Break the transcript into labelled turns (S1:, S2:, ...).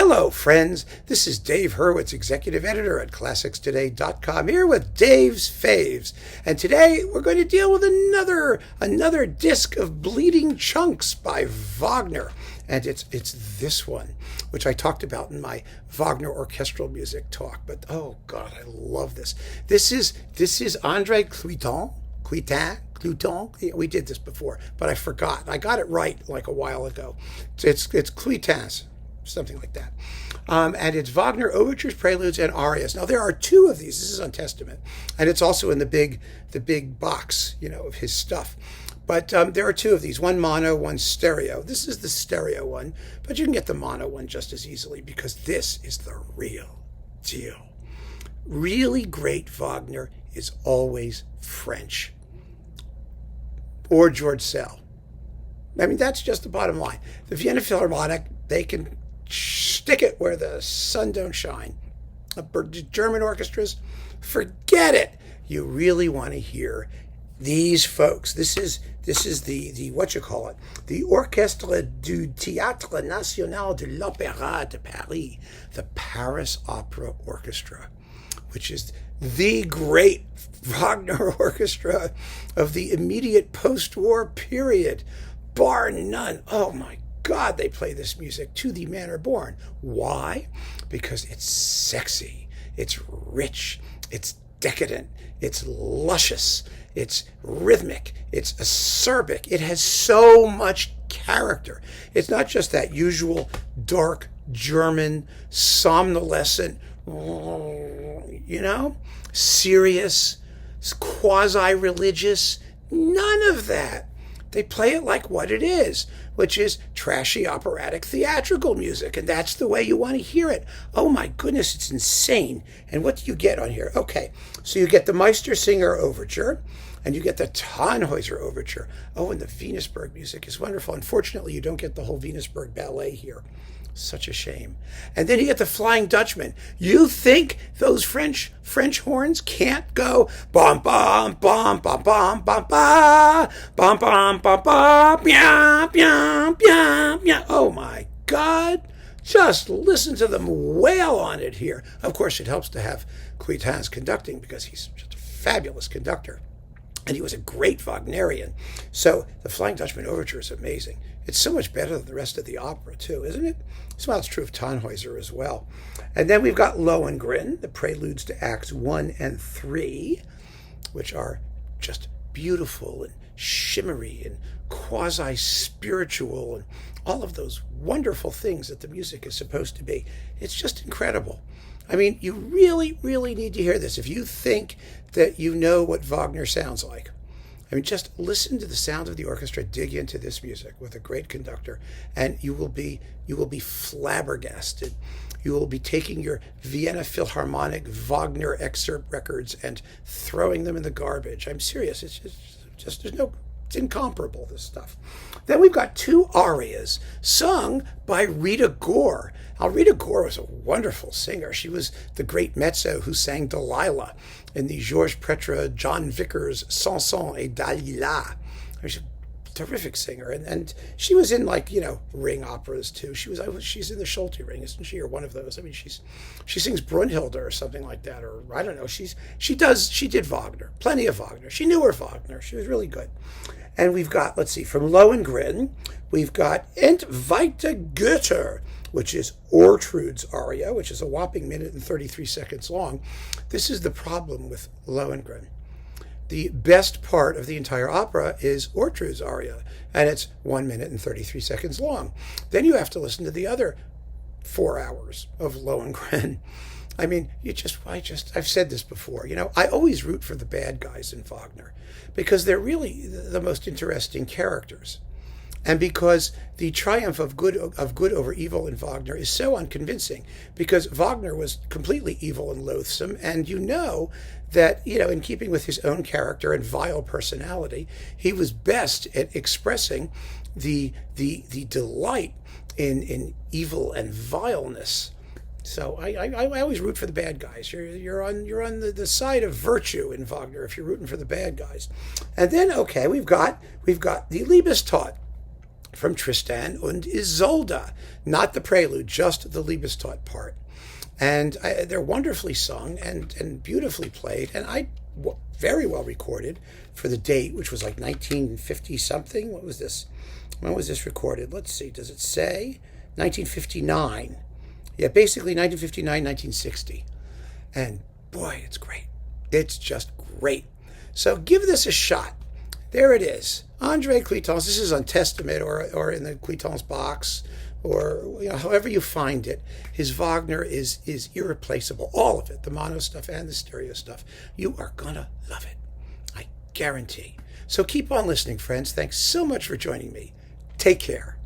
S1: Hello, friends. This is Dave Hurwitz, executive editor at ClassicsToday.com, here with Dave's Faves. And today we're going to deal with another disc of Bleeding Chunks by Wagner. And it's this one, which I talked about in my Wagner orchestral music talk. But oh God, I love this. This is André Cluytens. We did this before, but I forgot. I got it right like a while ago. It's Cluytens, something like that. And it's Wagner Overtures, Preludes, and Arias. Now there are two of these. This is on Testament, and it's also in the big box, of his stuff. But there are two of these, one mono, one stereo. This is the stereo one, but you can get the mono one just as easily because this is the real deal. Really great Wagner is always French. Or George Sell. I mean, that's just the bottom line. The Vienna Philharmonic, they can stick it where the sun don't shine. German orchestras, forget it. You really want to hear these folks. This is the the Orchestre du Théâtre National de l'Opéra de Paris, the Paris Opera Orchestra, which is the great Wagner orchestra of the immediate post-war period, bar none. Oh my God, they play this music to the manner born. Why? Because it's sexy, it's rich, it's decadent, it's luscious, it's rhythmic, it's acerbic. It has so much character. It's not just that usual dark German somnolescent, serious, quasi-religious. None of that. They play it like what it is, which is trashy operatic theatrical music, and that's the way you want to hear it. Oh my goodness, it's insane. And what do you get on here? Okay, so you get the Meistersinger Overture, and you get the Tannhäuser Overture. Oh, and the Venusberg music is wonderful. Unfortunately, you don't get the whole Venusberg ballet here. Such a shame. And then you get the Flying Dutchman. You think those French horns can't go bum bum bum bum bum bum bum bum bum bum bum bam bam bam bam. Oh my God. Just listen to them wail on it here. Of course, it helps to have Cluytens conducting because he's just a fabulous conductor. And he was a great Wagnerian. So the Flying Dutchman Overture is amazing. It's so much better than the rest of the opera, too, isn't it? Well, it's true of Tannhäuser as well. And then we've got Lohengrin, the Preludes to Acts 1 and 3, which are just beautiful and shimmery and quasi-spiritual and all of those wonderful things that the music is supposed to be. It's just incredible. I mean, you really, really need to hear this. If you think that you know what Wagner sounds like, I mean, just listen to the sound of the orchestra, dig into this music with a great conductor, and you will be flabbergasted. You will be taking your Vienna Philharmonic Wagner excerpt records and throwing them in the garbage. I'm serious. It's it's incomparable, this stuff. Then we've got two arias sung by Rita Gore. Now, Rita Gore was a wonderful singer. She was the great mezzo who sang Delilah in the Georges Pretre, John Vickers, Samson et Dalila. She's a terrific singer. And she was in, ring operas, too. She's in the Schulte Ring, isn't she, or one of those? I mean, she sings Brunhilde or something like that, or I don't know. She did Wagner, plenty of Wagner. She knew her Wagner. She was really good. And we've got, from Lohengrin, we've got Entweite Götter, which is Ortrud's aria, which is a whopping minute and 33 seconds long. This is the problem with Lohengrin. The best part of the entire opera is Ortrud's aria, and it's 1 minute and 33 seconds long. Then you have to listen to the other 4 hours of Lohengrin. I mean, I've said this before, I always root for the bad guys in Wagner because they're really the most interesting characters. And because the triumph of good over evil in Wagner is so unconvincing, because Wagner was completely evil and loathsome, and that, in keeping with his own character and vile personality, he was best at expressing the delight in evil and vileness. So I always root for the bad guys. You're on the side of virtue in Wagner if you're rooting for the bad guys. And then we've got the Liebestod. from Tristan und Isolde, not the prelude, just the Liebestod part. And they're wonderfully sung and beautifully played, and very well recorded for the date, which was like 1950 something. What was this? When was this recorded? Let's see. Does it say 1959? Yeah, basically 1959, 1960. And boy, it's great. It's just great. So give this a shot. There it is. André Cluytens. This is on Testament or in the Cluytens box, or however you find it. His Wagner is irreplaceable. All of it, the mono stuff and the stereo stuff. You are gonna love it. I guarantee. So keep on listening, friends. Thanks so much for joining me. Take care.